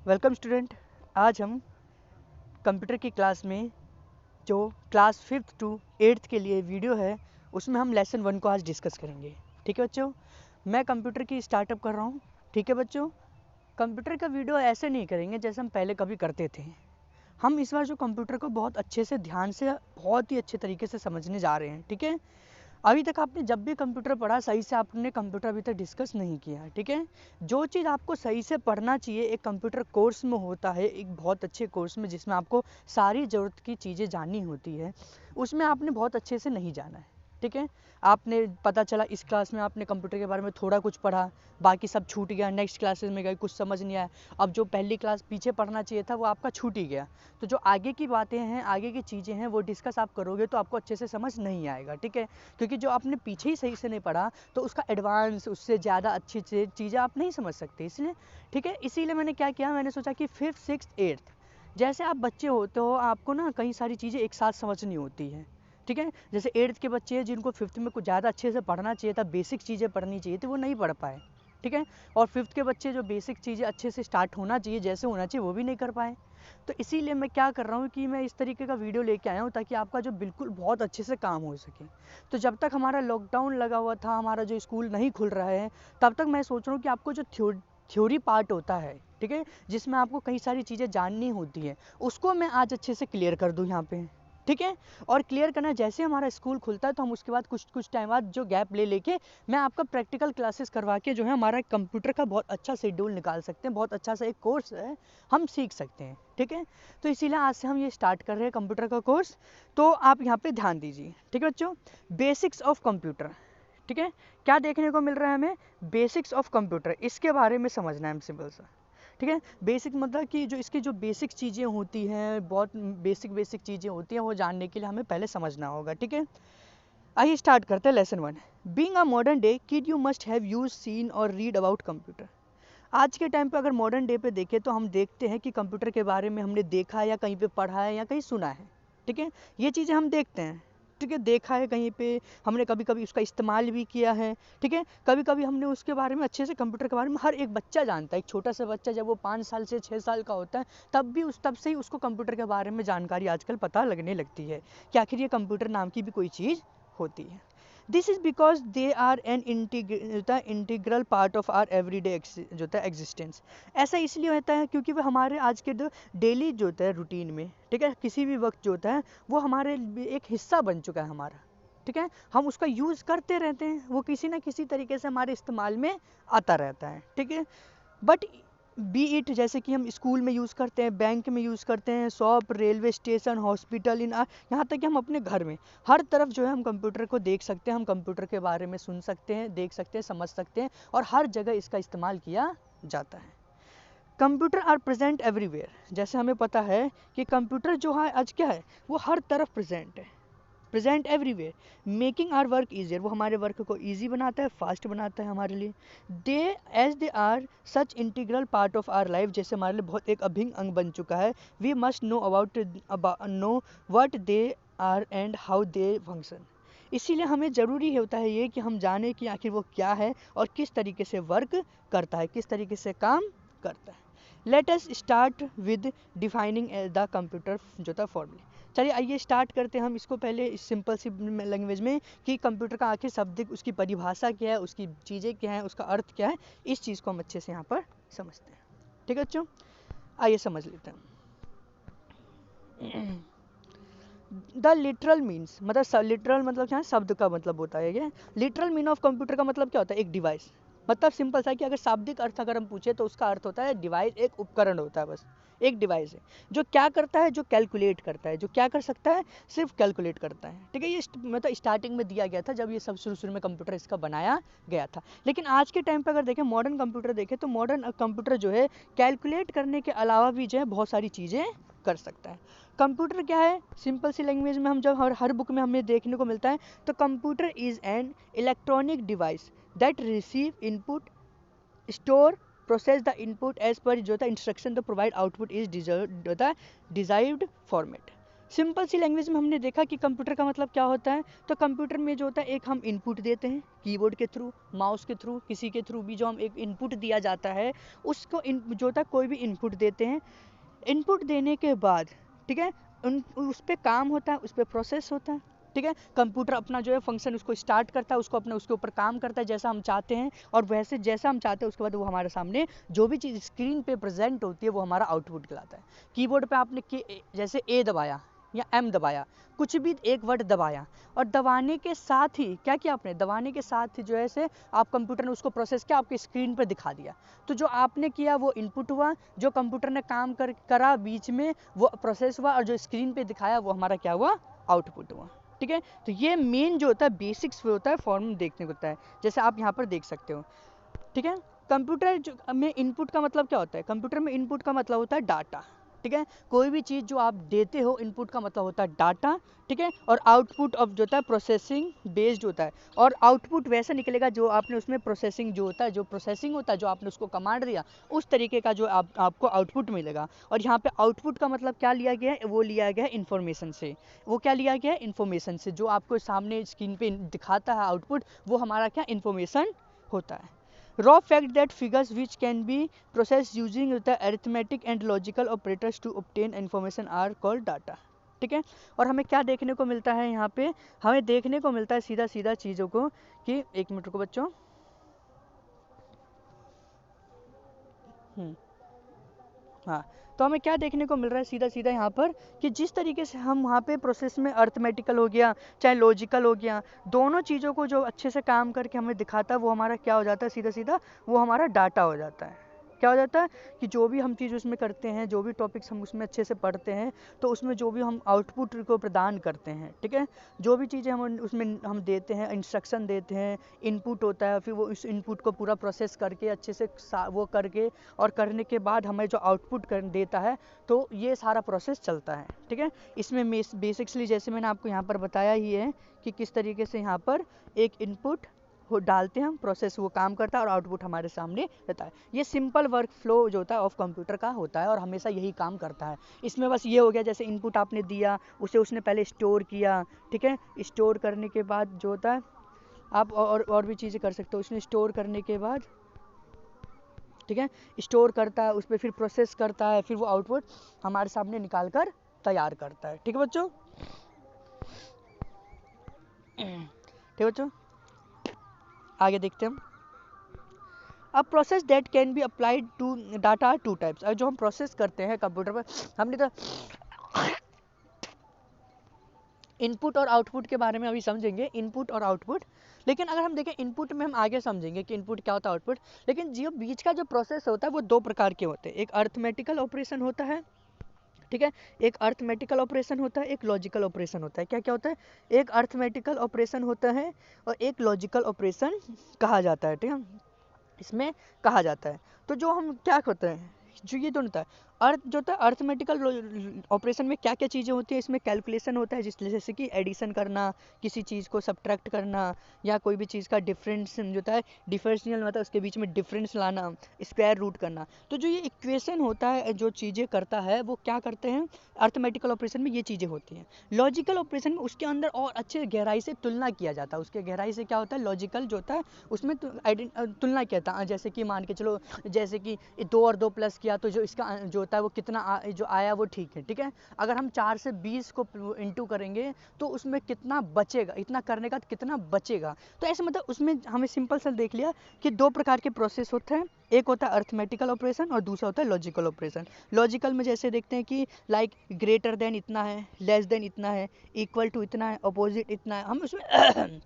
Welcome student. आज हम computer की क्लास में जो क्लास 5th to 8th के लिए वीडियो है उसमें हम लेसन 1 को आज डिस्कस करेंगे। ठीक है बच्चों, मैं कंप्यूटर की स्टार्टअप कर रहा हूँ। ठीक है बच्चों, कंप्यूटर का वीडियो ऐसे नहीं करेंगे जैसे हम पहले कभी करते थे। हम इस बार जो कंप्यूटर को बहुत अच्छे से ध्यान से बहुत ही अच्छे तरीके से समझने जा रहे हैं। ठीक है, अभी तक आपने जब भी कंप्यूटर पढ़ा सही से आपने कंप्यूटर अभी तक डिस्कस नहीं किया। ठीक है, जो चीज़ आपको सही से पढ़ना चाहिए एक कंप्यूटर कोर्स में होता है, एक बहुत अच्छे कोर्स में जिसमें आपको सारी ज़रूरत की चीज़ें जाननी होती है, उसमें आपने बहुत अच्छे से नहीं जाना है। ठीक है, आपने पता चला इस क्लास में आपने कंप्यूटर के बारे में थोड़ा कुछ पढ़ा, बाकी सब छूट गया, नेक्स्ट क्लासेस में गए कुछ समझ नहीं आया, अब जो पहली क्लास पीछे पढ़ना चाहिए था वो आपका छूट ही गया। तो जो आगे की बातें हैं, आगे की चीज़ें हैं वो डिस्कस आप करोगे तो आपको अच्छे से समझ नहीं आएगा। ठीक है, क्योंकि जो आपने पीछे ही सही से नहीं पढ़ा तो उसका एडवांस उससे ज़्यादा अच्छी चीज़ें आप नहीं समझ सकते। इसलिए ठीक है, इसीलिए मैंने क्या किया, मैंने सोचा कि 5th 6th 8th जैसे आप बच्चे होते हो आपको ना कई सारी चीज़ें एक साथ समझनी होती हैं। ठीक है, जैसे 8th के बच्चे हैं जिनको 5th में कुछ ज़्यादा अच्छे से पढ़ना चाहिए था, बेसिक चीज़ें पढ़नी चाहिए थी, वो नहीं पढ़ पाए। ठीक है, और 5th के बच्चे जो बेसिक चीज़ें अच्छे से स्टार्ट होना चाहिए जैसे होना चाहिए वो भी नहीं कर पाए। तो इसीलिए मैं क्या कर रहा हूँ कि मैं इस तरीके का वीडियो लेके आया हूँ ताकि आपका जो बिल्कुल बहुत अच्छे से काम हो सके। तो जब तक हमारा लॉकडाउन लगा हुआ था, हमारा जो स्कूल नहीं खुल रहा है, तब तक मैं सोच रहा हूँ कि आपको जो थ्योरी पार्ट होता है, ठीक है, जिसमें आपको कई सारी चीज़ें जाननी होती है, उसको मैं आज अच्छे से क्लियर कर दूँ यहाँ पे। ठीक है, और क्लियर करना जैसे हमारा स्कूल खुलता है तो हम उसके बाद कुछ टाइम बाद जो गैप ले लेके मैं आपका प्रैक्टिकल क्लासेस करवा के जो है हमारा कंप्यूटर का बहुत अच्छा शेड्यूल निकाल सकते हैं, बहुत अच्छा सा एक कोर्स है, हम सीख सकते हैं। ठीक है, तो इसीलिए आज से हम ये स्टार्ट कर रहे हैं कंप्यूटर का कोर्स। तो आप यहाँ पे ध्यान दीजिए। ठीक है बच्चों, बेसिक्स ऑफ कंप्यूटर। ठीक है, क्या देखने को मिल रहा है हमें, बेसिक्स ऑफ कंप्यूटर, इसके बारे में समझना है सिंपल सा। ठीक है, बेसिक मतलब कि जो इसकी जो बेसिक चीज़ें होती हैं, बहुत बेसिक चीज़ें होती हैं, वो जानने के लिए हमें पहले समझना होगा। ठीक है, आइए स्टार्ट करते हैं lesson 1। Being a modern day kid you must have use seen or read about computer. आज के टाइम पे अगर मॉडर्न डे पे देखें तो हम देखते हैं कि कंप्यूटर के बारे में हमने देखा है या कहीं पे पढ़ा है या कहीं सुना है। ठीक है, ये चीज़ें हम देखते हैं। ठीक है, देखा है कहीं पे, हमने कभी कभी उसका इस्तेमाल भी किया है। ठीक है, कभी कभी हमने उसके बारे में अच्छे से, कंप्यूटर के बारे में हर एक बच्चा जानता है। एक छोटा सा बच्चा जब वो 5 साल से 6 साल का होता है तब से ही उसको कंप्यूटर के बारे में जानकारी आजकल पता लगने लगती है कि आखिर ये कंप्यूटर नाम की भी कोई चीज़ होती है। This is because they are an integral part of our everyday जो होता है एग्जिस्टेंस। ऐसा इसलिए होता है क्योंकि वो हमारे आज के जो डेली जो होता है रूटीन में, ठीक है, किसी भी वक्त जो होता है वो हमारे एक हिस्सा बन चुका है हमारा। ठीक है, हम उसका यूज़ करते रहते हैं, वो किसी ना किसी तरीके से हमारे इस्तेमाल में आता रहता है। ठीक है, बट बी इट जैसे कि हम स्कूल में यूज़ करते हैं, बैंक में यूज़ करते हैं, शॉप, रेलवे स्टेशन, हॉस्पिटल, यहाँ तक कि हम अपने घर में हर तरफ जो है हम कंप्यूटर को देख सकते हैं, हम कंप्यूटर के बारे में सुन सकते हैं, देख सकते हैं, समझ सकते हैं, और हर जगह इसका इस्तेमाल किया जाता है। कंप्यूटर आर प्रेजेंट एवरीवेयर, जैसे हमें पता है कि कंप्यूटर जो है आज क्या है, वो हर तरफ प्रेजेंट है, present everywhere, making our work easier, वो हमारे वर्क को ईजी बनाता है, फास्ट बनाता है हमारे लिए। They as they are such integral part of our life, जैसे हमारे लिए बहुत एक अभिन्न अंग बन चुका है। We must know know what they are and how they function. इसीलिए हमें ज़रूरी होता है ये कि हम जाने कि आखिर वो क्या है और किस तरीके से वर्क करता है, किस तरीके से काम करता है। Let us start with defining the computer जो था फॉर्मूले। चलिए आइए स्टार्ट करते हैं हम इसको पहले इस सिंपल सी लैंग्वेज में कि कंप्यूटर का आखिर शब्द, उसकी परिभाषा क्या है, उसकी चीज़ें क्या हैं, उसका अर्थ क्या है, इस चीज़ को हम अच्छे से यहाँ पर समझते हैं। ठीक है बच्चों, आइए समझ लेते हैं। द लिटरल मीन्स, मतलब लिटरल मतलब क्या है, शब्द का मतलब होता है ये। लिटरल मीन ऑफ कंप्यूटर का मतलब क्या होता है, एक डिवाइस। मतलब सिंपल सा है कि अगर शाब्दिक अर्थ अगर हम पूछे तो उसका अर्थ होता है डिवाइस, एक उपकरण होता है, बस एक डिवाइस है जो क्या करता है, जो कैलकुलेट करता है, जो क्या कर सकता है, सिर्फ कैलकुलेट करता है। ठीक है, ये मतलब स्टार्टिंग में दिया गया था जब ये सब शुरू में कंप्यूटर इसका बनाया गया था। लेकिन आज के टाइम पर अगर देखें, मॉडर्न कंप्यूटर देखें तो मॉडर्न कंप्यूटर जो है कैलकुलेट करने के अलावा भी जो है बहुत सारी चीज़ें कर सकता है। कंप्यूटर क्या है, सिंपल सी लैंग्वेज में हम जब हर बुक में हमें देखने को मिलता है तो computer is an electronic device that receive input, store, process the input as पर जो था इंस्ट्रक्शन, तो provide output is desired format. Simple C language में हमने देखा कि कंप्यूटर का मतलब क्या होता है। तो कंप्यूटर में जो होता है एक हम इनपुट देते हैं कीबोर्ड के थ्रू, माउस के थ्रू, किसी के थ्रू भी जो हम एक इनपुट दिया जाता है उसको जो होता है कोई भी इनपुट देते हैं। इनपुट देने के बाद ठीक है उस पर काम होता है, उस पर प्रोसेस होता है। ठीक है, कंप्यूटर अपना जो है फंक्शन उसको स्टार्ट करता है, उसको अपने उसके ऊपर काम करता है जैसा हम चाहते हैं, और वैसे जैसा हम चाहते हैं उसके बाद वो हमारे सामने जो भी चीज़ स्क्रीन पे प्रेजेंट होती है वो हमारा आउटपुट कहलाता है। कीबोर्ड पे आपने जैसे ए दबाया या एम दबाया, कुछ भी एक वर्ड दबाया, और दबाने के साथ ही क्या किया आपने, दबाने के साथ ही जो है से आप कंप्यूटर ने उसको प्रोसेस किया, आपके स्क्रीन पर दिखा दिया। तो जो आपने किया वो इनपुट हुआ, जो कंप्यूटर ने काम करा बीच में वो प्रोसेस हुआ, और जो स्क्रीन पे दिखाया वो हमारा क्या हुआ, आउटपुट हुआ। ठीक है, तो ये मेन जो होता है बेसिक्स होता है फॉर्म देखने को होता है, जैसे आप यहाँ पर देख सकते हो। ठीक है, कंप्यूटर में इनपुट का मतलब क्या होता है, कंप्यूटर में इनपुट का मतलब होता है डाटा। ठीक है, कोई भी चीज़ जो आप देते हो इनपुट का मतलब होता है डाटा। ठीक है, और आउटपुट ऑफ जो होता है प्रोसेसिंग बेस्ड होता है, और आउटपुट वैसा निकलेगा जो आपने उसमें प्रोसेसिंग जो होता है, जो प्रोसेसिंग होता है, जो आपने उसको कमांड दिया उस तरीके का जो आपको आउटपुट मिलेगा। और यहाँ पे आउटपुट का मतलब क्या लिया गया है, वो लिया गया है इन्फॉर्मेशन से। वो क्या लिया गया है, इन्फॉर्मेशन से। जो आपको सामने स्क्रीन पे दिखाता है आउटपुट वो हमारा क्या, इन्फॉर्मेशन होता है। Raw fact that figures which can be processed using the arithmetic and logical operators to obtain information are called data। ठीक है, और हमें क्या देखने को मिलता है यहाँ पे, हमें देखने को मिलता है सीधा सीधा चीज़ों को कि एक मिनट को बच्चों, हाँ, तो हमें क्या देखने को मिल रहा है सीधा सीधा यहाँ पर कि जिस तरीके से हम वहाँ पे प्रोसेस में अर्थमेटिकल हो गया चाहे लॉजिकल हो गया, दोनों चीज़ों को जो अच्छे से काम करके हमें दिखाता है वो हमारा क्या हो जाता है, सीधा सीधा वो हमारा डाटा हो जाता है। क्या हो जाता है कि जो भी हम चीज़ उसमें करते हैं, जो भी टॉपिक्स हम उसमें अच्छे से पढ़ते हैं, तो उसमें जो भी हम आउटपुट को प्रदान करते हैं, ठीक है, जो भी चीज़ें हम उसमें हम देते हैं, इंस्ट्रक्शन देते हैं, इनपुट होता है, फिर वो इस इनपुट को पूरा प्रोसेस करके अच्छे से वो करके और करने के बाद हमें जो आउटपुट कर देता है, तो ये सारा प्रोसेस चलता है। ठीक है, इसमें बेसिक्सली जैसे मैंने आपको यहाँ पर बताया ही है कि किस तरीके से यहाँ पर एक इनपुट डालते हैं हम, प्रोसेस वो काम करता है और आउटपुट हमारे सामने रहता है। ये सिंपल वर्क फ्लो जो होता है ऑफ कंप्यूटर का होता है और हमेशा यही काम करता है। इसमें बस ये हो गया जैसे इनपुट आपने दिया उसे उसने पहले स्टोर किया। ठीक है, स्टोर करने के बाद जो होता है आप और भी चीज़ें कर सकते हो। उसने स्टोर करने के बाद ठीक है स्टोर करता है, उस पर फिर प्रोसेस करता है, फिर वो आउटपुट हमारे सामने निकाल कर तैयार करता है। ठीक है बच्चों, ठीक है बच्चों, आगे देखते हैं हम। अब process that can be applied to data two types. जो हम प्रोसेस करते हैं कंप्यूटर पर, हमने तो इनपुट और आउटपुट के बारे में अभी समझेंगे, इनपुट और आउटपुट। लेकिन अगर हम देखें इनपुट में हम आगे समझेंगे कि इनपुट क्या होता है, आउटपुट। लेकिन जो बीच का जो प्रोसेस होता है वो दो प्रकार के होते हैं, एक अर्थमेटिकल ऑपरेशन होता है, ठीक है, एक अर्थमेटिकल ऑपरेशन होता है, एक लॉजिकल ऑपरेशन होता है। क्या क्या होता है, एक अर्थमेटिकल ऑपरेशन होता है और एक लॉजिकल ऑपरेशन कहा जाता है। ठीक है, इसमें कहा जाता है। तो जो हम क्या करते हैं, जो ये दोनों होता है, अर्थ जो होता है अर्थमेटिकल ऑपरेशन में क्या क्या चीज़ें होती हैं, इसमें कैलकुलेशन होता है, जैसे कि एडिशन करना, किसी चीज़ को सब्ट्रैक्ट करना, या कोई भी चीज़ का डिफरेंस जो होता है डिफरेंशियल मतलब उसके बीच में डिफरेंस लाना, स्क्वायर रूट करना। तो जो ये इक्वेशन होता है, जो चीज़ें करता है वो क्या करते हैं, अर्थमेटिकल ऑपरेशन में ये चीज़ें होती हैं। लॉजिकल ऑपरेशन में उसके अंदर और अच्छे गहराई से तुलना किया जाता है। उसके गहराई से क्या होता है, लॉजिकल जो होता है उसमें तुलना किया था। जैसे कि मान के चलो, जैसे कि 2 और 2 प्लस किया तो जो इसका जो होता है वो कितना जो आया वो ठीक है। ठीक है, अगर हम 4 से 20 को इंटू करेंगे तो उसमें कितना बचेगा, इतना करने का कितना बचेगा। तो ऐसे मतलब उसमें हमें सिंपल सा देख लिया कि दो प्रकार के प्रोसेस होते हैं, एक होता है अर्थमेटिकल ऑपरेशन और दूसरा होता है लॉजिकल ऑपरेशन। लॉजिकल में जैसे देखते हैं कि लाइक ग्रेटर देन इतना है, लेस देन इतना है, इक्वल टू इतना है, अपोजिट इतना है, हम उसमें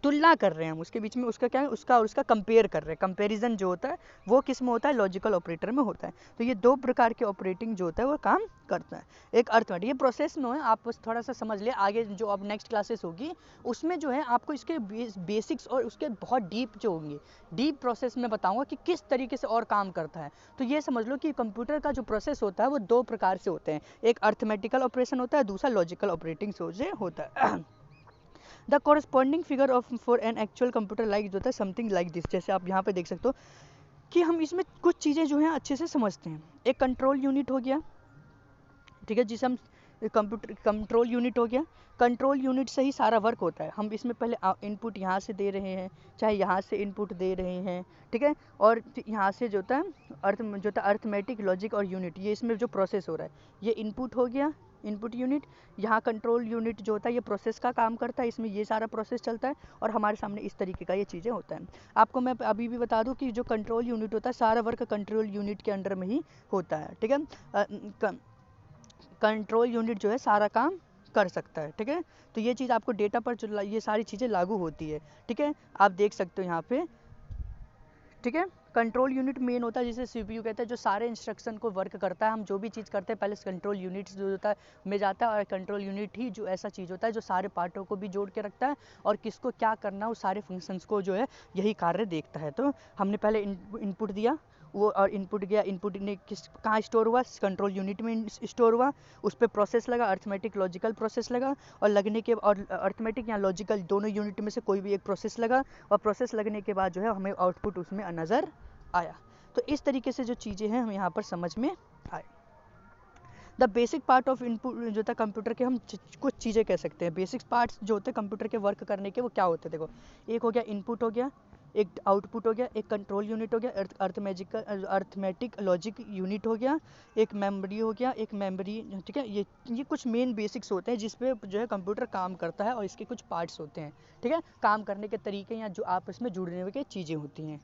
तुलना कर रहे हैं, हम उसके बीच में उसका क्या है, उसका और उसका कंपेयर कर रहे हैं। कंपैरिजन जो होता है वो किस में होता है, लॉजिकल ऑपरेटर में होता है। तो ये दो प्रकार के ऑपरेटिंग जो होता है वो काम करता है। एक अर्थमेटिक, ये प्रोसेस में है, आप बस थोड़ा सा समझ लिया। आगे जो अब नेक्स्ट क्लासेस होगी उसमें जो है आपको इसके बेसिक्स और उसके बहुत डीप जो होंगे, डीप प्रोसेस में बताऊंगा कि किस तरीके से और काम करता है। तो ये समझ लो कि कंप्यूटर का जो प्रोसेस होता है वो दो प्रकार से होते हैं, एक अर्थमेटिकल ऑपरेशन होता है, दूसरा लॉजिकल ऑपरेटिंग से होता है। The corresponding figure of for an actual computer like जो होता है समथिंग लाइक दिस। जैसे आप यहाँ पे देख सकते हो कि हम इसमें कुछ चीज़ें जो हैं अच्छे से समझते हैं। एक कंट्रोल यूनिट हो गया, ठीक है, जिसे हम कंप्यूटर कंट्रोल यूनिट हो गया। कंट्रोल यूनिट से ही सारा वर्क होता है। हम इसमें पहले इनपुट यहाँ से दे रहे हैं, चाहे यहाँ से इनपुट दे रहे हैं, ठीक है। और यहाँ से जो होता है अर्थमेटिक, लॉजिक और यूनिट, ये इसमें जो प्रोसेस हो रहा है ये इनपुट हो गया, इनपुट यूनिट। यहाँ कंट्रोल यूनिट जो होता है ये प्रोसेस का काम करता है, इसमें ये सारा प्रोसेस चलता है और हमारे सामने इस तरीके का ये चीज़ें होता है। आपको मैं अभी भी बता दूं कि जो कंट्रोल यूनिट होता है सारा वर्क कंट्रोल यूनिट के अंडर में ही होता है, ठीक है। कंट्रोल यूनिट जो है सारा काम कर सकता है, ठीक है। तो ये चीज़ आपको डेटा पर जो ये सारी चीज़ें लागू होती है, ठीक है। आप देख सकते हो यहाँ पे, ठीक है। कंट्रोल यूनिट मेन होता है जिसे सीपीयू कहते हैं, जो सारे इंस्ट्रक्शन को वर्क करता है। हम जो भी चीज़ करते हैं पहले कंट्रोल यूनिट जो होता है में जाता है, और कंट्रोल यूनिट ही जो ऐसा चीज़ होता है जो सारे पार्टों को भी जोड़ के रखता है और किसको क्या करना है उस सारे फंक्शंस को जो है यही कार्य देखता है। तो हमने पहले इनपुट दिया, वो और इनपुट गया, इनपुट ने कहाँ स्टोर हुआ, कंट्रोल यूनिट में स्टोर हुआ, उस पर प्रोसेस लगा, अर्थमेटिक लॉजिकल प्रोसेस लगा, और लगने के और अर्थमेटिक या लॉजिकल दोनों यूनिट में से कोई भी एक प्रोसेस लगा, और प्रोसेस लगने के बाद जो है हमें आउटपुट उसमें नज़र आया। तो इस तरीके से जो चीज़ें हैं हम यहाँ पर समझ में आए। The basic part of input जो होता है कंप्यूटर के, हम कुछ चीज़ें कह सकते हैं। बेसिक पार्ट्स जो होते हैं कंप्यूटर के वर्क करने के वो क्या होते हैं, देखो, एक हो गया इनपुट हो गया, एक आउटपुट हो गया, एक कंट्रोल यूनिट हो गया, अर्थमेटिक लॉजिक यूनिट हो गया, एक मेमोरी हो गया, एक मेमोरी, ठीक है। ये कुछ मेन बेसिक्स होते हैं जिस पे जो है कंप्यूटर काम करता है, और इसके कुछ पार्ट्स होते हैं, ठीक है। काम करने के तरीके या जो आपस में जुड़ने हुए चीज़ें होती हैं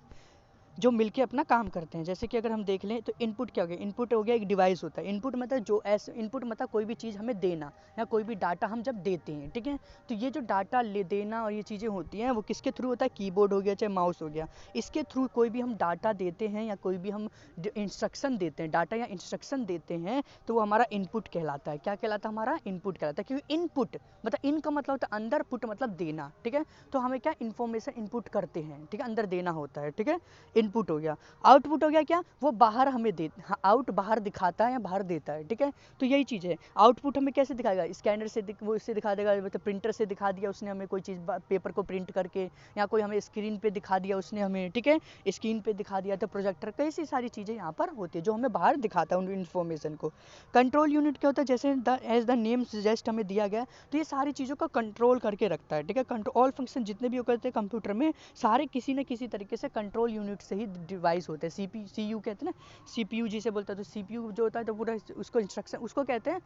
जो मिलके अपना काम करते हैं। जैसे कि अगर हम देख लें तो इनपुट क्या हो गया, इनपुट हो गया एक डिवाइस होता है। इनपुट मतलब जो ऐसे, इनपुट मतलब कोई भी चीज़ हमें देना या कोई भी डाटा हम जब देते हैं, ठीक है। तो ये जो डाटा ले देना और ये चीज़ें होती हैं वो किसके थ्रू होता है, कीबोर्ड हो गया चाहे माउस हो गया, इसके थ्रू कोई भी हम डाटा देते हैं या कोई भी हम इंस्ट्रक्शन देते हैं, डाटा या इंस्ट्रक्शन देते हैं, तो वो हमारा इनपुट कहलाता है। क्या कहलाता है, हमारा इनपुट कहलाता है। क्योंकि इनपुट मतलब इन का मतलब होता है अंदर, पुट मतलब देना, ठीक है। तो हमें क्या इन्फॉर्मेशन इनपुट करते हैं, ठीक है, अंदर देना होता है, ठीक है। इनपुट हो गया। आउटपुट हो गया क्या, वो बाहर हमें दे, आउट बाहर दिखाता है या बाहर देता है, ठीक है। तो यही चीज़ है। आउटपुट हमें कैसे दिखाएगा, स्कैनर से वो इससे दिखा देगा, मतलब प्रिंटर से दिखा दिया उसने हमें कोई चीज़ पेपर को प्रिंट करके, या कोई हमें स्क्रीन पे दिखा दिया उसने हमें, ठीक है, स्क्रीन पे दिखा दिया, तो प्रोजेक्टर, कैसी सारी चीज़ें यहाँ पर होती है जो हमें बाहर दिखाता है उन इन्फॉर्मेशन को। कंट्रोल यूनिट क्या होता है, जैसे एज द नेम सजेस्ट हमें दिया गया, तो ये सारी चीज़ों को कंट्रोल करके रखता है, ठीक है। कंट्रोल ऑल फंक्शन जितने भी होते हैं कंप्यूटर में सारे किसी न किसी तरीके से कंट्रोल यूनिट से ही डिवाइस होते हैं। सीयू कहते हैं ना, सीपीयू जिसे बोलता है, तो सीपीयू जो होता है तो पूरा उसको इंस्ट्रक्शन उसको कहते हैं,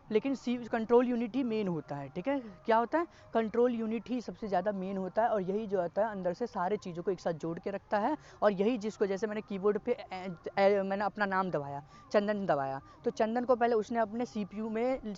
लेकिन कंट्रोल यूनिट ही मेन होता है, ठीक है। क्या होता है, कंट्रोल यूनिट ही सबसे ज़्यादा मेन होता है, और यही जो होता है अंदर से सारे चीज़ों को एक साथ जोड़ के रखता है। और यही जिसको, जैसे मैंने कीबोर्ड पे मैंने अपना नाम दबाया, चंदन दबाया, तो चंदन को पहले उसने अपने सीपीयू में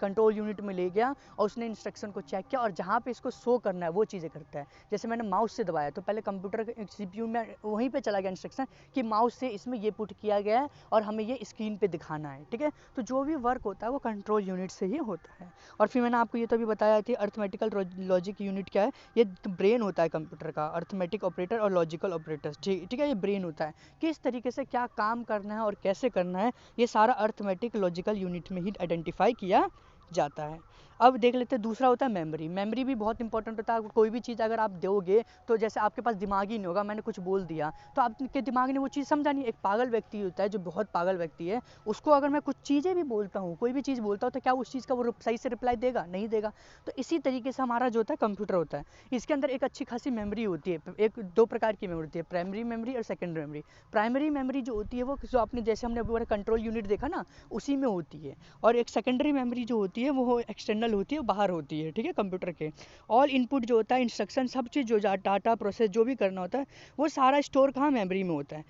कंट्रोल यूनिट में ले गया और उसने इंस्ट्रक्शन को चेक किया, और जहाँ पे इसको शो करना है वो चीज़ें करता है। जैसे मैंने माउस से दबाया तो पहले कंप्यूटर सीपीयू में वहीं पे चला गया इंस्ट्रक्शन कि माउस से इसमें ये पुट किया गया है और हमें ये स्क्रीन पे दिखाना है, ठीक है। तो जो भी वर्क होता है वो कंट्रोल यूनिट से ही होता है। और फिर मैंने आपको ये तो भी बताया कि अर्थमेटिकल लॉजिक यूनिट क्या है, ये ब्रेन होता है कंप्यूटर का, अर्थमेटिक ऑपरेटर और लॉजिकल ऑपरेटर, ठीक है। ये ब्रेन होता है, किस तरीके से क्या काम करना है और कैसे करना है, ये सारा अर्थमेटिक लॉजिकल यूनिट में ही आइडेंटिफाई किया जाता है। अब देख लेते हैं दूसरा होता है मेमोरी। मेमोरी भी बहुत इंपॉर्टेंट होता है। कोई भी चीज़ अगर आप दोगे तो जैसे आपके पास दिमाग ही नहीं होगा, मैंने कुछ बोल दिया तो आपके दिमाग ने वो चीज़ समझा नहीं। एक पागल व्यक्ति होता है जो बहुत पागल व्यक्ति है, उसको अगर मैं कुछ चीज़ें भी बोलता हूँ, कोई भी चीज़ बोलता हूँ, तो क्या उस चीज़ का वो सही से रिप्लाई देगा, नहीं देगा। तो इसी तरीके से हमारा जो होता है कंप्यूटर होता है, इसके अंदर एक अच्छी खासी मेमोरी होती है। एक दो प्रकार की मेमोरी होती है, प्राइमरी मेमोरी और सेकेंडरी मेमोरी। प्राइमरी मेमोरी जो होती है वो जो आपने, जैसे हमने अभी कंट्रोल यूनिट देखा ना, उसी में होती है। और एक सेकेंडरी मेमोरी जो होती है वो एक्सटर्नल होती है, बाहर होती है, ठीक है, कंप्यूटर के। ऑल इनपुट जो होता है, इंस्ट्रक्शन, सब चीज़ जो डाटा प्रोसेस जो भी करना होता है वो सारा स्टोर कहाँ, मेमोरी में होता है।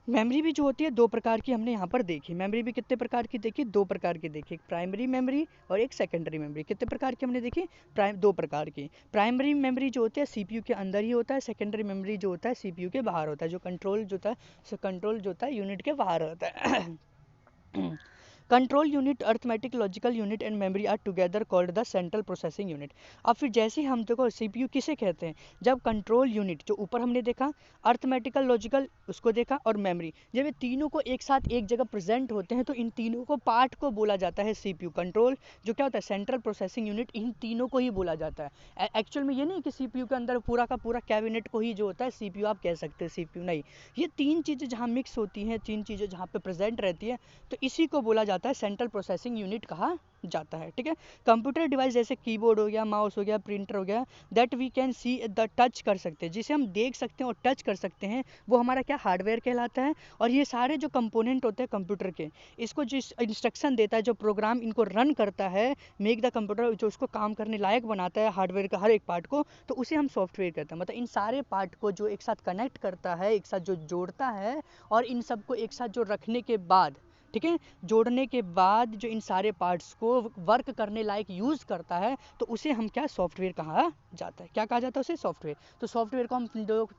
मेमोरी भी जो होती है दो प्रकार की हमने यहाँ पर देखी। मेमोरी भी कितने प्रकार की देखी, दो प्रकार की देखी, एक प्राइमरी मेमोरी और एक सेकेंडरी मेमोरी। कितने प्रकार की हमने देखी, दो प्रकार की। प्राइमरी मेमोरी जो होती है सीपीयू के अंदर ही होता है, सेकेंडरी मेमोरी जो होता है सीपीयू के बाहर होता है, जो कंट्रोल जो होता है यूनिट के बाहर होता है। Control unit, arithmetic logical unit and memory are together called the central processing unit. अब फिर जैसे ही हम देखो सीपीयू किसे कहते हैं, जब कंट्रोल यूनिट जो ऊपर हमने देखा, अर्थमेटिकल लॉजिकल उसको देखा, और मेमोरी, जब ये तीनों को एक साथ एक जगह प्रेजेंट होते हैं तो इन तीनों को पार्ट को बोला जाता है सीपीयू। कंट्रोल जो क्या होता है, सेंट्रल प्रोसेसिंग यूनिट, इन तीनों को ही बोला जाता है। एक्चुअल में ये नहीं कि सीपीयू के अंदर पूरा का पूरा कैबिनेट को ही जो होता है सीपीयू आप कह सकते हैं सीपीयू, नहीं। ये तीन चीज़ें जहाँ मिक्स होती हैं, तीन चीज़ें जहाँ पे प्रेजेंट रहती है, तो इसी को बोला जाता है सेंट्रल प्रोसेसिंग यूनिट कहा जाता है, ठीक है। कंप्यूटर डिवाइस जैसे कीबोर्ड हो गया, माउस हो गया, प्रिंटर हो गया, that we can see the touch कर सकते हैं, जिसे हम देख सकते हैं और टच कर सकते हैं, वो हमारा क्या हार्डवेयर कहलाता है। और ये सारे जो कंपोनेंट होते हैं कंप्यूटर के, इसको जिस इंस्ट्रक्शन देता है, जो प्रोग्राम इनको रन करता है, मेक द कंप्यूटर, जो उसको काम करने लायक बनाता है हार्डवेयर का हर एक पार्ट को, तो उसे हम सॉफ्टवेयर कहते हैं। मतलब इन सारे पार्ट को जो एक साथ कनेक्ट करता है, एक साथ जो जोड़ता है, और इन सबको एक साथ जो रखने के बाद, ठीक है, जोड़ने के बाद जो इन सारे पार्ट्स को वर्क करने लायक यूज़ करता है, तो उसे हम क्या सॉफ्टवेयर कहा जाता है। क्या कहा जाता है उसे? सॉफ्टवेयर। तो सॉफ्टवेयर को हम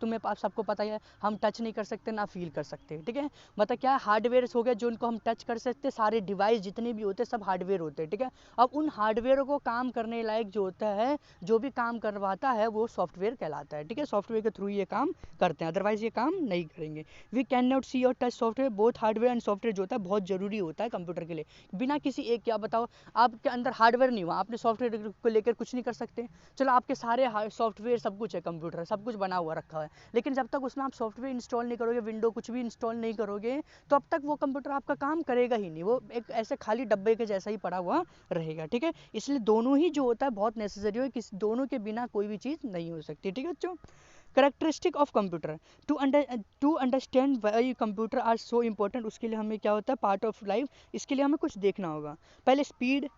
तुम्हें सबको पता है, हम टच नहीं कर सकते ना फील कर सकते, ठीक है। मतलब क्या हार्डवेयर हो गया जो उनको हम टच कर सकते, सारे डिवाइस जितने भी होते हैं सब हार्डवेयर होते हैं, ठीक है। अब उन हार्डवेयर को काम करने लायक जो होता है, जो भी काम करवाता है, वो सॉफ्टवेयर कहलाता है, ठीक है। सॉफ्टवेयर के थ्रू ये काम करते हैं, अदरवाइज ये काम नहीं करेंगे। वी कैन नॉट सी और touch software, both hardware and software जो होता है बहुत जरूरी होता है कंप्यूटर के लिए। बिना किसी एक, क्या बताओ, आपके अंदर हार्डवेयर नहीं हुआ, आपने सॉफ्टवेयर को लेकर कुछ नहीं कर सकते। चलो आपके सारे सॉफ्टवेयर सब कुछ है, कंप्यूटर सब कुछ बना हुआ रखा है, लेकिन जब तक उसमें आप सॉफ्टवेयर इंस्टॉल नहीं करोगे, विंडो कुछ भी इंस्टॉल नहीं करोगे, तो अब तक वो कंप्यूटर आपका काम करेगा ही नहीं, वो एक ऐसे खाली डब्बे के जैसा ही पड़ा हुआ रहेगा, ठीक है। इसलिए दोनों ही जो होता है बहुत नेसेसरी है, किसी दोनों के बिना कोई भी चीज़ नहीं हो सकती, ठीक है बच्चों। Characteristic of computer, to understand why computer are so important, उसके लिए हमें क्या होता है, पार्ट ऑफ लाइफ, इसके लिए हमें कुछ देखना होगा। पहले स्पीड,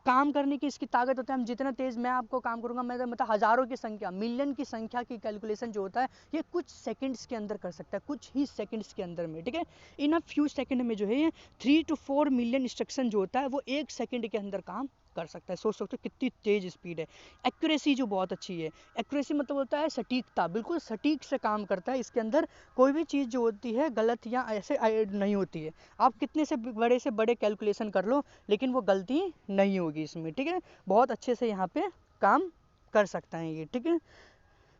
काम करने की इसकी ताकत होता है, हम जितना तेज़ मैं आपको काम करूंगा, मैं मतलब हज़ारों की संख्या, मिलियन की संख्या की कैलकुलेशन जो होता है, ये कुछ सेकंड्स के अंदर कर सकता है, कुछ ही सेकंड्स के अंदर में, ठीक है। इन अ फ्यू सेकंड में जो है ये 3 to 4 मिलियन इंस्ट्रक्शन जो होता है, वो 1 सेकंड के अंदर काम कर सकता है। सोच सकते हो कितनी तेज स्पीड है। एक्यूरेसी जो बहुत अच्छी है, एक्यूरेसी मतलब होता है सटीकता, बिल्कुल सटीक से काम करता है, इसके अंदर कोई भी चीज़ जो होती है गलत या ऐसे नहीं होती है। आप कितने से बड़े कैलकुलेशन कर लो, लेकिन वो गलती नहीं होगी इसमें, ठीक है। बहुत अच्छे से यहाँ पे काम कर सकता है ये, ठीक है।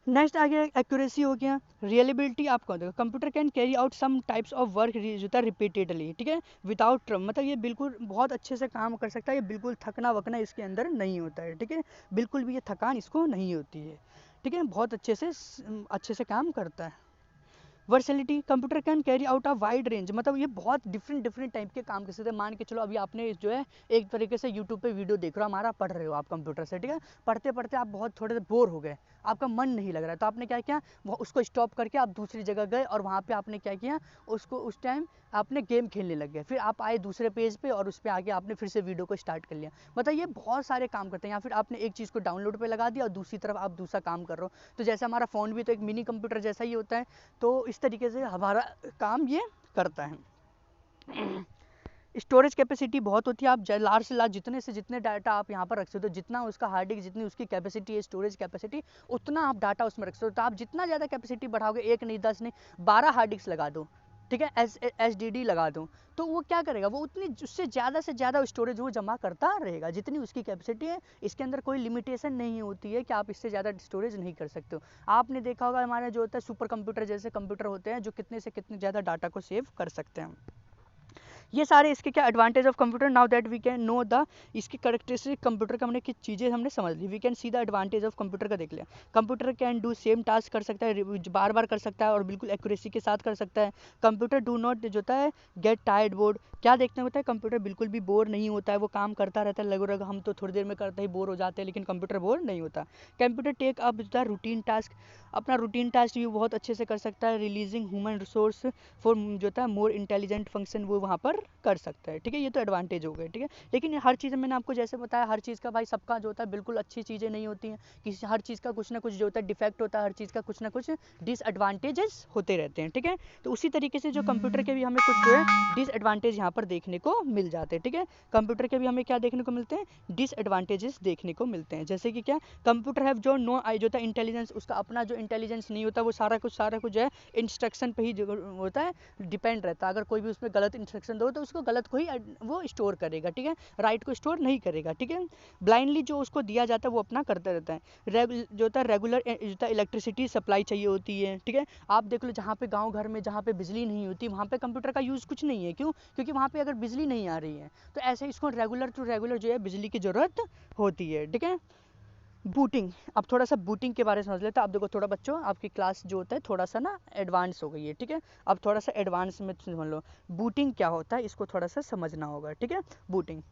नेक्स्ट आ गया एक्यूरेसी हो गया। रियलेबिलिटी आपको देखो, computer can carry out some types of work होता है रिपीटेडली, ठीक है, विदाउट ट्रम, मतलब ये बिल्कुल बहुत अच्छे से काम कर सकता है, ये बिल्कुल थकना वकना इसके अंदर नहीं होता है, ठीक है, बिल्कुल भी ये थकान इसको नहीं होती है, ठीक है, बहुत अच्छे से काम करता है। Versatility, computer can carry out a wide range, मतलब ये बहुत डिफरेंट टाइप के काम कर सकते हैं। मान के चलो अभी आपने जो है एक तरीके से यूट्यूब पे वीडियो देख रहे हो, हमारा पढ़ रहे हो आप कंप्यूटर से, ठीक है, पढ़ते पढ़ते आप बहुत थोड़े बोर हो गए, आपका मन नहीं लग रहा है, तो आपने क्या किया, उसको स्टॉप करके आप दूसरी जगह गए, और वहाँ पे आपने क्या किया, उसको उस टाइम आपने गेम खेलने लग गए, फिर आप आए दूसरे पेज पे और उस पर आके आपने फिर से वीडियो को स्टार्ट कर लिया। मतलब ये बहुत सारे काम करते हैं। या फिर आपने एक चीज़ को डाउनलोड पे लगा दिया और दूसरी तरफ आप दूसरा काम कर रहे हो, तो जैसे हमारा फ़ोन भी तो एक मिनी कंप्यूटर जैसा ही होता है, तो इस तरीके से हमारा काम ये करता है। स्टोरेज कैपेसिटी बहुत होती है, आप लार्ज से लार्ज जितने से जितने डाटा आप यहाँ पर रख सकते हो, जितना उसका हार्ड डिस्क, जितनी उसकी कैपेसिटी है, स्टोरेज कैपेसिटी, उतना आप डाटा उसमें रख सकते हो। तो आप जितना ज़्यादा कैपेसिटी बढ़ाओगे, 1 नहीं 10 नहीं 12 हार्ड डिस्क लगा दो, ठीक है, SSD लगा दो, तो वो क्या करेगा, वो उतनी उससे ज़्यादा स्टोरेज वो जमा करता रहेगा, जितनी उसकी कैपेसिटी है। इसके अंदर कोई लिमिटेशन नहीं होती है कि आप इससे ज़्यादा स्टोरेज नहीं कर सकते हो। आपने देखा होगा हमारे जो होता है सुपर कंप्यूटर जैसे कंप्यूटर होते हैं, जो कितने से कितने ज़्यादा डाटा को सेव कर सकते हैं। ये सारे इसके क्या advantage of computer, now that we can know the इसकी करेक्टरिस्टिक कंप्यूटर का हमने किस चीज़ें हमने समझ ली, we can see the advantage of computer का देख लिया। Computer can do same task कर सकता है, बार बार कर सकता है और बिल्कुल एक्यूरेसी के साथ कर सकता है। कंप्यूटर डू नॉट जो होता है गेट टायर्ड बोर्ड, क्या देखने होता है, कंप्यूटर बिल्कुल भी बोर नहीं होता है, वो काम करता रहता है, लगभग हम तो थोड़ी देर में करते ही बोर हो जाते हैं, लेकिन कंप्यूटर बोर नहीं होता। Computer take up the routine task, अपना रूटीन टास्क भी बहुत अच्छे से कर सकता है। रिलीजिंग ह्यूमन रिसोर्स फॉर जो होता है मोर इंटेलिजेंट फंक्शन, वो वहाँ पर कर सकता है, ठीक है। ये तो एडवांटेज हो गए, ठीक है। लेकिन हर चीज़ मैंने आपको जैसे बताया, हर चीज़ का भाई सबका जो होता है बिल्कुल अच्छी चीज़ें नहीं होती हैं, किसी हर चीज़ का कुछ ना कुछ जो होता है डिफेक्ट होता है, हर चीज़ का कुछ ना कुछ डिसएडवांटेजेस होते रहते हैं, ठीक है। तो उसी तरीके से जो कंप्यूटर के भी हमें कुछ जो है डिसएडवांटेज यहाँ पर देखने को मिल जाते हैं, ठीक है। कंप्यूटर के भी हमें क्या देखने को मिलते हैं, डिसएडवांटेजेस देखने को मिलते हैं। जैसे कि क्या, कंप्यूटर है जो नो जो होता है इंटेलिजेंस, उसका अपना जो इंटेलिजेंस नहीं होता, वो सारा कुछ जो है इंस्ट्रक्शन पे ही जो होता है डिपेंड रहता है। अगर कोई भी उसमें गलत इंस्ट्रक्शन दो तो उसको गलत को ही वो स्टोर करेगा, ठीक है, राइट को स्टोर नहीं करेगा, ठीक है। ब्लाइंडली जो उसको दिया जाता है वो अपना करता रहता है। जो होता है रेगुलर जो होता है इलेक्ट्रिसिटी सप्लाई चाहिए होती है, ठीक है। आप देख लो जहाँ पे गाँव घर में जहाँ पे बिजली नहीं होती, वहाँ पे कंप्यूटर का यूज़ कुछ नहीं है, क्यों, क्योंकि वहाँ पे अगर बिजली नहीं आ रही है, तो ऐसे इसको रेगुलर टू रेगुलर जो है बिजली की ज़रूरत होती है, ठीक है। बूटिंग, अब थोड़ा सा बूटिंग के बारे में समझ लेते हैं। अब देखो थोड़ा बच्चों, आपकी क्लास जो होता है थोड़ा सा ना एडवांस हो गई है, ठीक है। अब थोड़ा सा एडवांस में समझ लो बूटिंग क्या होता है, इसको थोड़ा सा समझना होगा, ठीक है। बूटिंग,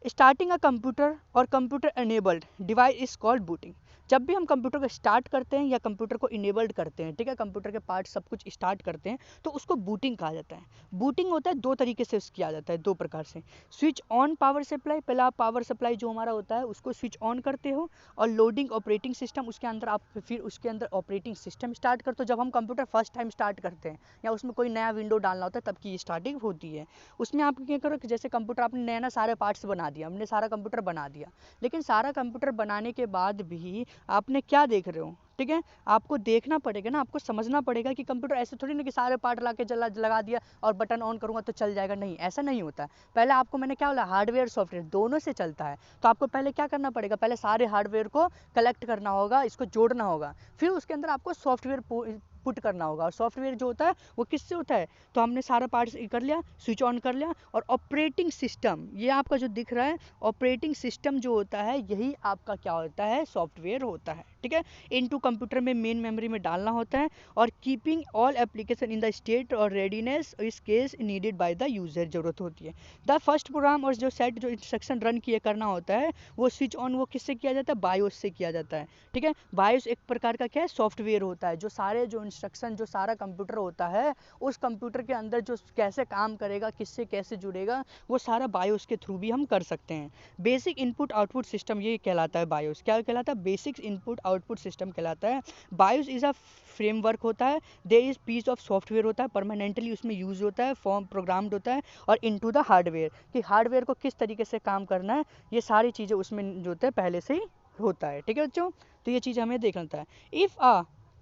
स्टार्टिंग अ कंप्यूटर और computer enabled device is called booting. जब भी हम कंप्यूटर को स्टार्ट करते हैं या कंप्यूटर को इनेबल्ड करते हैं, ठीक है, कंप्यूटर के पार्ट सब कुछ स्टार्ट करते हैं, तो उसको बूटिंग कहा जाता है। बूटिंग होता है दो तरीके से किया जाता है, दो प्रकार से। स्विच ऑन पावर सप्लाई, पहला आप पावर सप्लाई जो हमारा होता है उसको स्विच ऑन करते हो, और लोडिंग ऑपरेटिंग सिस्टम, उसके अंदर आप फिर उसके अंदर ऑपरेटिंग सिस्टम स्टार्ट करते हो। जब हम कंप्यूटर फर्स्ट टाइम स्टार्ट करते हैं या उसमें कोई नया विंडो डालना होता है तब की स्टार्टिंग होती है। उसमें आप क्या करो कि जैसे कंप्यूटर आपने नया ना सारे पार्ट्स बना दिया, हमने सारा कंप्यूटर बना दिया, लेकिन सारा कंप्यूटर बनाने के बाद भी आपने क्या देख रहे हो, ठीक है, आपको देखना पड़ेगा ना, आपको समझना पड़ेगा कि कंप्यूटर ऐसे थोड़ी ना कि सारे पार्ट ला के लगा दिया और बटन ऑन करूंगा तो चल जाएगा, नहीं, ऐसा नहीं होता है। पहले आपको मैंने क्या बोला, हार्डवेयर सॉफ्टवेयर दोनों से चलता है। तो आपको पहले क्या करना पड़ेगा, पहले सारे हार्डवेयर को कलेक्ट करना होगा, इसको जोड़ना होगा, फिर उसके अंदर आपको सॉफ्टवेयर पुट करना होगा। और सॉफ्टवेयर जो होता है वो किससे होता है, तो हमने सारा पार्ट्स कर लिया, स्विच ऑन कर लिया, और ऑपरेटिंग सिस्टम, ये आपका जो दिख रहा है ऑपरेटिंग सिस्टम जो होता है यही आपका क्या होता है, सॉफ्टवेयर होता है, ठीक है। इनटू कंप्यूटर में मेन मेमोरी में डालना होता है, और keeping all application in the state और रेडीनेस इस case needed by the user, जरूरत होती है। द फर्स्ट प्रोग्राम और जो सेट जो इंस्ट्रक्शन रन किए करना होता है वो स्विच ऑन वो किससे किया जाता है, बायोस से किया जाता है, ठीक है। बायोस एक प्रकार का क्या है, सॉफ्टवेयर होता है, जो सारे जो इंस्ट्रक्शन जो सारा कंप्यूटर होता है उस कंप्यूटर के अंदर जो कैसे काम करेगा, किससे कैसे जुड़ेगा, वो सारा बायोस के थ्रू भी हम कर सकते हैं। बेसिक इनपुट आउटपुट सिस्टम ये कहलाता है बायोस, क्या कहलाता है, बेसिक इनपुट आउटपुट सिस्टम कहलाता है। बायोस इज अ फ्रेमवर्क होता है, there is piece of software होता है, परमानेंटली उसमें यूज होता है, फॉर्म प्रोग्राम्ड होता है, और इनटू द हार्डवेयर, कि हार्डवेयर को किस तरीके से काम करना है, ये सारी चीज़ें उसमें जो होता है पहले से ही होता है, ठीक है बच्चों। तो ये चीज़ हमें देखना होता है।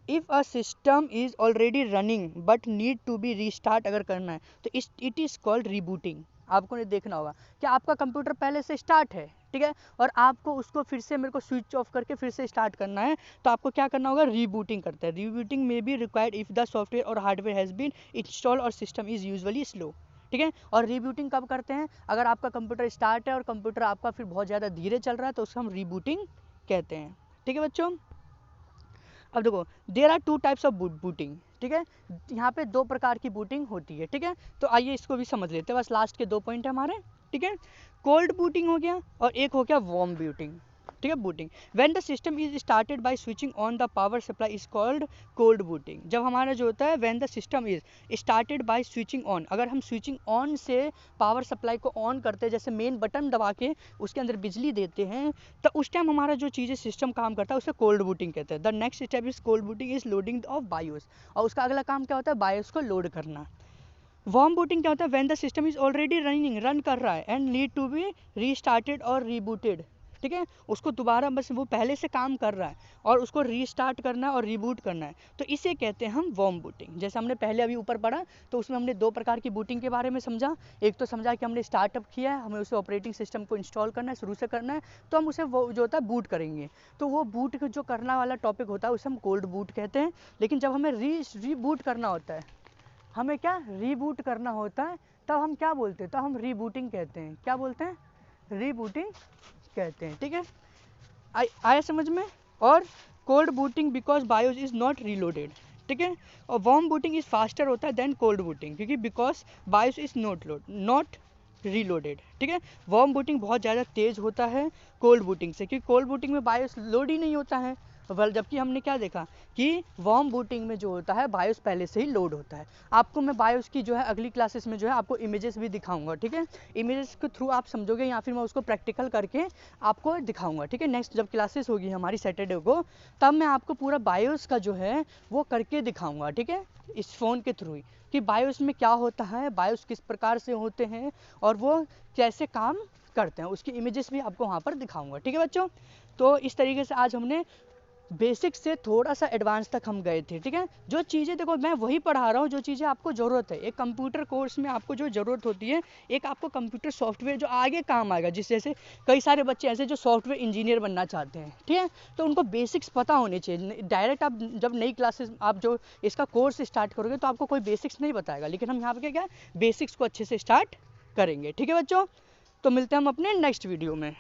If a system is already running but need to be restart अगर करना है तो इट इज़ कॉल्ड रीबूटिंग। आपको नहीं देखना होगा कि आपका कंप्यूटर पहले से स्टार्ट है, ठीक है, और आपको उसको फिर से मेरे को स्विच ऑफ करके फिर से स्टार्ट करना है, तो आपको क्या करना होगा, रीबूटिंग करते हैं। रीबूटिंग में be required if the software और हार्डवेयर हैज़ बीन इंस्टॉल और सिस्टम इज़ यूजुअली स्लो, ठीक है। और रीबूटिंग कब करते हैं, अगर आपका कंप्यूटर स्टार्ट है और कंप्यूटर आपका फिर बहुत ज़्यादा धीरे चल रहा है तो उसको हम रीबूटिंग कहते हैं, ठीक है बच्चों। अब देखो there are two types of booting, ठीक है, यहाँ पे दो प्रकार की बूटिंग होती है, ठीक है। तो आइए इसको भी समझ लेते हैं, बस लास्ट के दो पॉइंट है हमारे, ठीक है। कोल्ड बूटिंग हो गया और एक हो गया वार्म बूटिंग, ठीक है। Booting when the system is started by switching on the power supply is called cold booting. जब हमारा जो होता है when the system is started by switching on, अगर हम स्विचिंग ऑन से पावर सप्लाई को ऑन करते हैं, जैसे मेन बटन दबा के उसके अंदर बिजली देते हैं, तो उस टाइम हमारा जो चीज़ें सिस्टम काम करता है उसे कोल्ड बूटिंग कहते हैं। The next step is cold booting is loading of BIOS, और उसका अगला काम क्या होता है, बायोस को लोड करना। वार्म बूटिंग क्या होता है, when the system is already run कर रहा है and need to be restarted और रीबूटेड, ठीक है, उसको दोबारा बस वो पहले से काम कर रहा है और उसको रीस्टार्ट करना है और रीबूट करना है, तो इसे कहते हैं हम वार्म बूटिंग। जैसे हमने पहले अभी ऊपर पढ़ा तो उसमें हमने दो प्रकार की बूटिंग के बारे में समझा। एक तो समझा कि हमने स्टार्टअप किया है, हमें उसे ऑपरेटिंग सिस्टम को इंस्टॉल करना है, शुरू से करना है, तो हम उसे वो जो होता है बूट करेंगे, तो वो बूट जो करना वाला टॉपिक होता है उसे हम कोल्ड बूट कहते हैं। लेकिन जब हमें रीबूट करना होता है, हमें क्या रीबूट करना होता है, तब हम क्या बोलते हैं, तब हम रीबूटिंग कहते हैं। क्या बोलते हैं, रीबूटिंग कहते हैं, ठीक है। आया समझ में। और cold booting because BIOS is not reloaded, ठीक है। और वार्म बूटिंग इज फास्टर होता है देन कोल्ड बूटिंग, क्योंकि because BIOS is not reloaded, ठीक है। वार्म बूटिंग बहुत ज़्यादा तेज़ होता है कोल्ड बूटिंग से, क्योंकि कोल्ड बूटिंग में बायोस लोड ही नहीं होता है, जबकि हमने क्या देखा कि वार्म बूटिंग में जो होता है बायोस पहले से ही लोड होता है। आपको मैं बायोस की जो है अगली क्लासेस में जो है आपको इमेजेस भी दिखाऊंगा, ठीक है। इमेजेस के थ्रू आप समझोगे या फिर मैं उसको प्रैक्टिकल करके आपको दिखाऊंगा, ठीक है। नेक्स्ट जब क्लासेस होगी हमारी सैटरडे को, तब मैं आपको पूरा बायोस का जो है वो करके दिखाऊंगा, ठीक है, इस फ़ोन के थ्रू ही, कि बायोस में क्या होता है, बायोस किस प्रकार से होते हैं और वो कैसे काम करते हैं, उसकी इमेजेस भी आपको वहाँ पर दिखाऊंगा, ठीक है बच्चों। तो इस तरीके से आज हमने बेसिक से थोड़ा सा एडवांस तक हम गए थे, ठीक है। जो चीज़ें देखो मैं वही पढ़ा रहा हूँ जो चीज़ें आपको ज़रूरत है, एक कंप्यूटर कोर्स में आपको जो ज़रूरत होती है, एक आपको कंप्यूटर सॉफ्टवेयर जो आगे काम आएगा, जिस जैसे कई सारे बच्चे ऐसे जो सॉफ्टवेयर इंजीनियर बनना चाहते हैं, ठीक है, तो उनको बेसिक्स पता होने चाहिए। डायरेक्ट आप जब नई क्लासेस आप जो इसका कोर्स स्टार्ट करोगे तो आपको कोई बेसिक्स नहीं बताएगा, लेकिन हम यहाँ पर क्या बेसिक्स को अच्छे से स्टार्ट करेंगे, ठीक है बच्चों। तो मिलते हैं हम अपने नेक्स्ट वीडियो में।